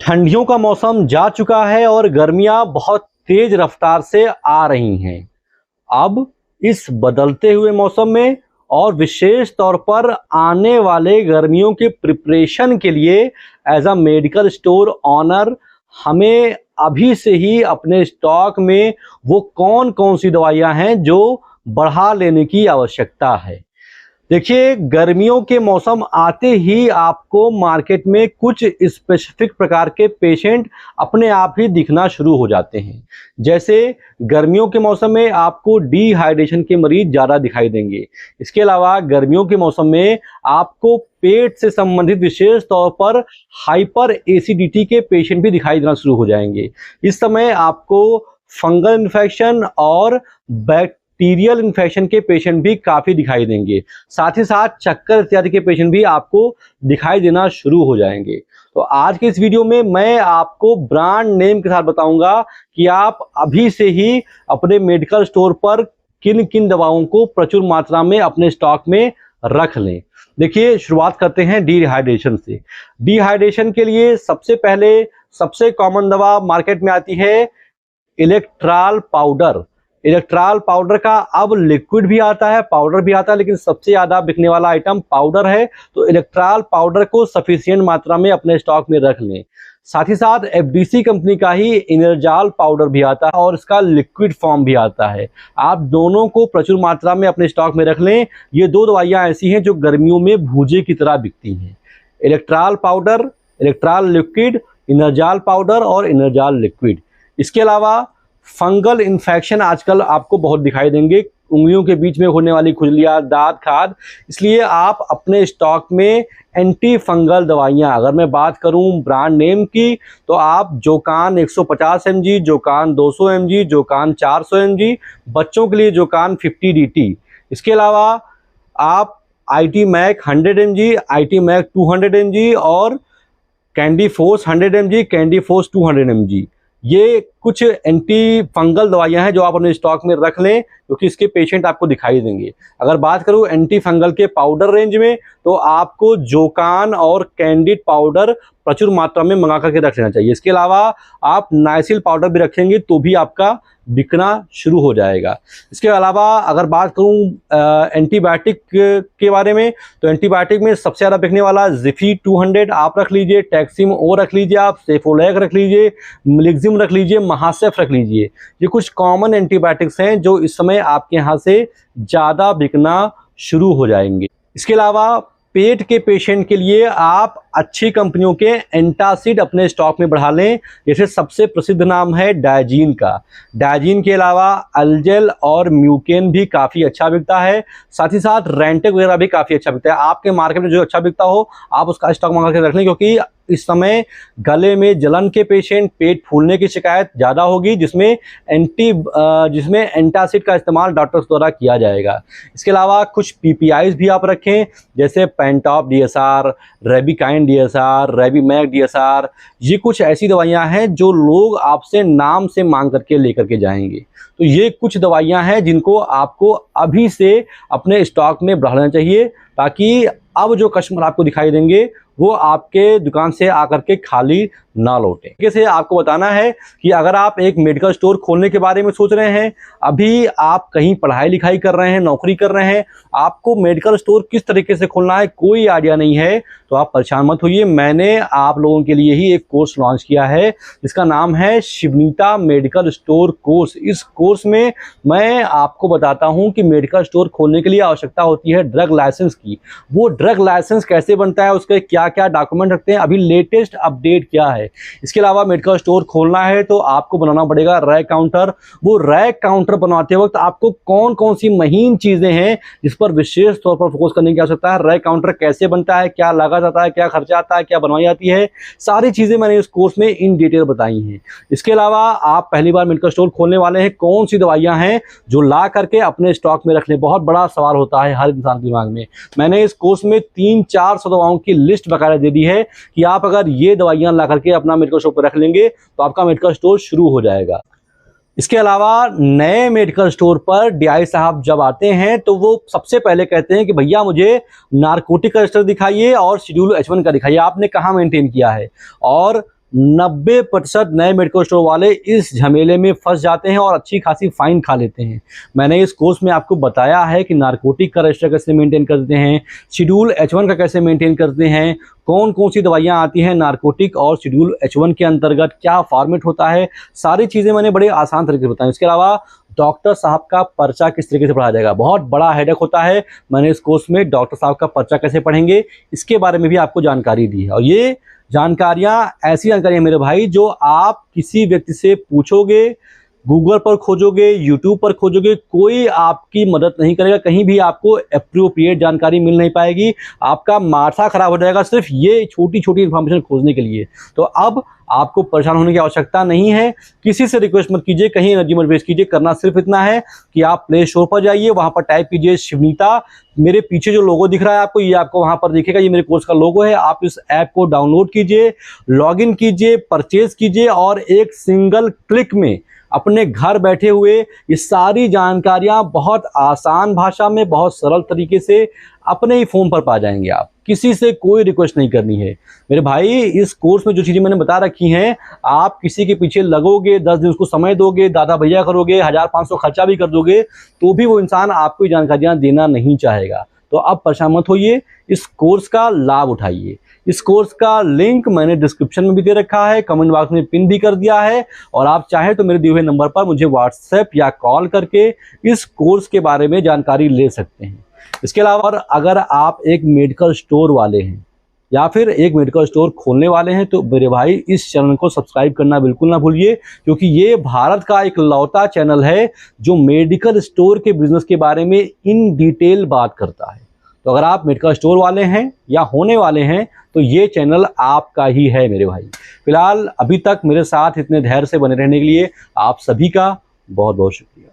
ठंडियों का मौसम जा चुका है और गर्मियां बहुत तेज रफ्तार से आ रही हैं। अब इस बदलते हुए मौसम में और विशेष तौर पर आने वाले गर्मियों के प्रिपरेशन के लिए as a medical store owner हमें अभी से ही अपने स्टॉक में वो कौन कौन सी दवाइयां हैं जो बढ़ा लेने की आवश्यकता है। देखिए, गर्मियों के मौसम आते ही आपको मार्केट में कुछ स्पेसिफिक प्रकार के पेशेंट अपने आप ही दिखना शुरू हो जाते हैं। जैसे गर्मियों के मौसम में आपको डिहाइड्रेशन के मरीज ज़्यादा दिखाई देंगे। इसके अलावा गर्मियों के मौसम में आपको पेट से संबंधित विशेष तौर पर हाइपर एसिडिटी के पेशेंट भी दिखाई देना शुरू हो जाएंगे। इस समय आपको फंगल इन्फेक्शन और बैक्टीरियल इन्फेक्शन के पेशेंट भी काफ़ी दिखाई देंगे। साथ ही साथ चक्कर इत्यादि के पेशेंट भी आपको दिखाई देना शुरू हो जाएंगे। तो आज के इस वीडियो में मैं आपको ब्रांड नेम के साथ बताऊंगा कि आप अभी से ही अपने मेडिकल स्टोर पर किन किन दवाओं को प्रचुर मात्रा में अपने स्टॉक में रख लें। देखिए, शुरुआत करते हैं डिहाइड्रेशन से। डिहाइड्रेशन के लिए सबसे पहले सबसे कॉमन दवा मार्केट में आती है इलेक्ट्रॉल पाउडर। इलेक्ट्रॉल पाउडर का अब लिक्विड भी आता है, पाउडर भी आता है, लेकिन सबसे ज़्यादा बिकने वाला आइटम पाउडर है। तो इलेक्ट्रॉल पाउडर को सफिशिएंट मात्रा में अपने स्टॉक में रख लें। साथ ही साथ एफडीसी कंपनी का ही इनर्जाल पाउडर भी आता है और इसका लिक्विड फॉर्म भी आता है। आप दोनों को प्रचुर मात्रा में अपने स्टॉक में रख लें। ये दो दवाइयाँ ऐसी हैं जो गर्मियों में भूजे की तरह बिकती हैं। Electral powder, Electral liquid, Enerzal powder और इनर्जाल लिक्विड। इसके अलावा फंगल इन्फेक्शन आजकल आपको बहुत दिखाई देंगे, उंगलियों के बीच में होने वाली खुजलियाँ, दांत खाद। इसलिए आप अपने स्टॉक में एंटी फंगल दवाइयाँ, अगर मैं बात करूं ब्रांड नेम की, तो आप जोकान 150 mg, जोकान 200 mg, जोकान 400 mg, बच्चों के लिए जोकान 50 DT। इसके अलावा आप IT mac 100 mg, IT mac 200 mg और Candiforce 100 mg, Candiforce 200 mg। ये कुछ एंटी फंगल दवाइयां हैं जो आप अपने स्टॉक में रख लें, क्योंकि इसके पेशेंट आपको दिखाई देंगे। अगर बात करूं एंटी फंगल के पाउडर रेंज में, तो आपको जोकान और कैंडिड पाउडर प्रचुर मात्रा में मंगा करके रख लेना चाहिए। इसके अलावा आप नाइसिल पाउडर भी रखेंगे तो भी आपका बिकना शुरू हो जाएगा। इसके अलावा अगर बात करूं एंटीबायोटिक के बारे में, तो एंटीबायोटिक में सबसे ज़्यादा बिकने वाला जिफी 200 आप रख लीजिए, टैक्सिम ओ रख लीजिए, आप सेफोलैक रख लीजिए, मिलिग्जिम रख लीजिए, महासेफ रख लीजिए। ये कुछ कॉमन एंटीबायोटिक्स हैं जो इस समय आपके यहाँ से ज़्यादा बिकना शुरू हो जाएंगे। इसके अलावा पेट के पेशेंट के लिए आप अच्छी कंपनियों के एंटासिड अपने स्टॉक में बढ़ा लें। जैसे सबसे प्रसिद्ध नाम है डायजीन का। डायजीन के अलावा अल्जेल और म्यूकेन भी काफ़ी अच्छा बिकता है। साथ ही साथ रेंटेक वगैरह भी काफ़ी अच्छा बिकता है। आपके मार्केट में जो अच्छा बिकता हो आप उसका स्टॉक मंगा के रख लें, क्योंकि इस समय गले में जलन के पेशेंट, पेट फूलने की शिकायत ज़्यादा होगी, जिसमें एंटासिड का इस्तेमाल डॉक्टर्स द्वारा किया जाएगा। इसके अलावा कुछ पीपीआईज भी आप रखें, जैसे पेंटॉप DSR, रेबिकाइन DSR, रेबीमैक DSR। ये कुछ ऐसी दवाइयां हैं जो लोग आपसे नाम से मांग करके लेकर के जाएंगे। तो ये कुछ दवाइयां हैं जिनको आपको अभी से अपने स्टॉक में बढ़ा लेना चाहिए, ताकि अब जो कस्टमर आपको दिखाई देंगे वो आपके दुकान से आकर के खाली ना लौटे। कैसे आपको बताना है कि अगर आप एक मेडिकल स्टोर खोलने के बारे में सोच रहे हैं, अभी आप कहीं पढ़ाई लिखाई कर रहे हैं, नौकरी कर रहे हैं, आपको मेडिकल स्टोर किस तरीके से खोलना है कोई आइडिया नहीं है, तो आप परेशान मत होइए। मैंने आप लोगों के लिए ही एक कोर्स लॉन्च किया है जिसका नाम है शिवनीता मेडिकल स्टोर कोर्स। इस कोर्स में मैं आपको बताता हूं कि मेडिकल स्टोर खोलने के लिए आवश्यकता होती है ड्रग लाइसेंस की। वो ड्रग लाइसेंस कैसे बनता है, उसके क्या क्या डॉक्यूमेंट रखते हैं, अभी लेटेस्ट अपडेट क्या है। इसके अलावा मेडिकल स्टोर खोलना है तो आपको बनाना पड़ेगा रैक काउंटर। वो रैक काउंटर बनवाते वक्त आपको कौन कौन सी महीन चीजें हैं जिस पर विशेष तौर पर फोकस करने की आवश्यकता है, रैक काउंटर कैसे बनता है, क्या लागत आता है, क्या खर्चा आता है, क्या बनवाई जाती है, सारी चीजें मैंने इस कोर्स में इन डिटेल बताई हैं। इसके अलावा आप पहली बार मेडिकल स्टोर खोलने वाले हैं, कौन सी दवाइयां हैं जो ला करके अपने स्टॉक में रख लें, बहुत बड़ा सवाल होता है हर इंसान के दिमाग में। मैंने इस कोर्स में 300-400 दवाओं की लिस्ट बकायदा दे दी है कि आप अगर ये दवाइयां ला करके अपना मेडिकल स्टोर पर रख लेंगे तो आपका मेडिकल स्टोर शुरू हो जाएगा। इसके अलावा नए मेडिकल स्टोर पर डीआई साहब जब आते हैं तो वो सबसे पहले कहते हैं कि भैया मुझे नारकोटिक रजिस्टर दिखाइए और शेड्यूल H1 का दिखाइए, आपने कहाँ मेंटेन किया है। और 90% नए मेडिकल स्टोर वाले इस झमेले में फंस जाते हैं और अच्छी खासी फाइन खा लेते हैं। मैंने इस कोर्स में आपको बताया है कि नारकोटिक का रजिस्टर कैसे मेंटेन करते हैं, शेड्यूल H1 का कैसे मेंटेन करते हैं, कौन कौन सी दवाइयाँ आती हैं नारकोटिक और शेड्यूल H1 के अंतर्गत, क्या फॉर्मेट होता है, सारी चीज़ें मैंने बड़े आसान तरीके से बताई। इसके अलावा डॉक्टर साहब का पर्चा किस तरीके से पढ़ाया जाएगा, बहुत बड़ा हेडेक होता है। मैंने इस कोर्स में डॉक्टर साहब का पर्चा कैसे पढ़ेंगे इसके बारे में भी आपको जानकारी दी है। और ये जानकारियाँ ऐसी जानकारियाँ मेरे भाई जो आप किसी व्यक्ति से पूछोगे, गूगल पर खोजोगे, यूट्यूब पर खोजोगे, कोई आपकी मदद नहीं करेगा, कहीं भी आपको एप्रोप्रिएट जानकारी मिल नहीं पाएगी। आपका माथा खराब हो जाएगा सिर्फ ये छोटी छोटी इन्फॉर्मेशन खोजने के लिए। तो अब आपको परेशान होने की आवश्यकता नहीं है, किसी से रिक्वेस्ट मत कीजिए, कहीं एनर्जी मत वेस्ट कीजिए। करना सिर्फ इतना है कि आप प्ले स्टोर पर जाइए, वहां पर टाइप कीजिए शिवनीता। मेरे पीछे जो लोगो दिख रहा है आपको, ये आपको वहां पर दिखेगा, ये मेरे कोर्स का लोगो है। आप इस ऐप को डाउनलोड कीजिए, लॉगिन कीजिए, परचेज कीजिए और एक सिंगल क्लिक में अपने घर बैठे हुए ये सारी जानकारियां बहुत आसान भाषा में, बहुत सरल तरीके से अपने ही फोन पर पा जाएंगे। आप किसी से कोई रिक्वेस्ट नहीं करनी है मेरे भाई। इस कोर्स में जो चीज़ें मैंने बता रखी हैं, आप किसी के पीछे लगोगे, 10 दिन उसको समय दोगे, दादा भैया करोगे, 1500 खर्चा भी कर दोगे, तो भी वो इंसान आपको जानकारियां देना नहीं चाहेगा। तो अब परेशान मत होइए, इस कोर्स का लाभ उठाइए। इस कोर्स का लिंक मैंने डिस्क्रिप्शन में भी दे रखा है, कमेंट बॉक्स में पिन भी कर दिया है, और आप चाहे तो मेरे दिए हुए नंबर पर मुझे व्हाट्सएप या कॉल करके इस कोर्स के बारे में जानकारी ले सकते हैं। इसके अलावा अगर आप एक मेडिकल स्टोर वाले हैं या फिर एक मेडिकल स्टोर खोलने वाले हैं, तो मेरे भाई इस चैनल को सब्सक्राइब करना बिल्कुल ना भूलिए, क्योंकि ये भारत का एक लौता चैनल है जो मेडिकल स्टोर के बिजनेस के बारे में इन डिटेल बात करता है। तो अगर आप मेडिकल स्टोर वाले हैं या होने वाले हैं तो ये चैनल आपका ही है मेरे भाई। फिलहाल अभी तक मेरे साथ इतने धैर्य से बने रहने के लिए आप सभी का बहुत बहुत शुक्रिया।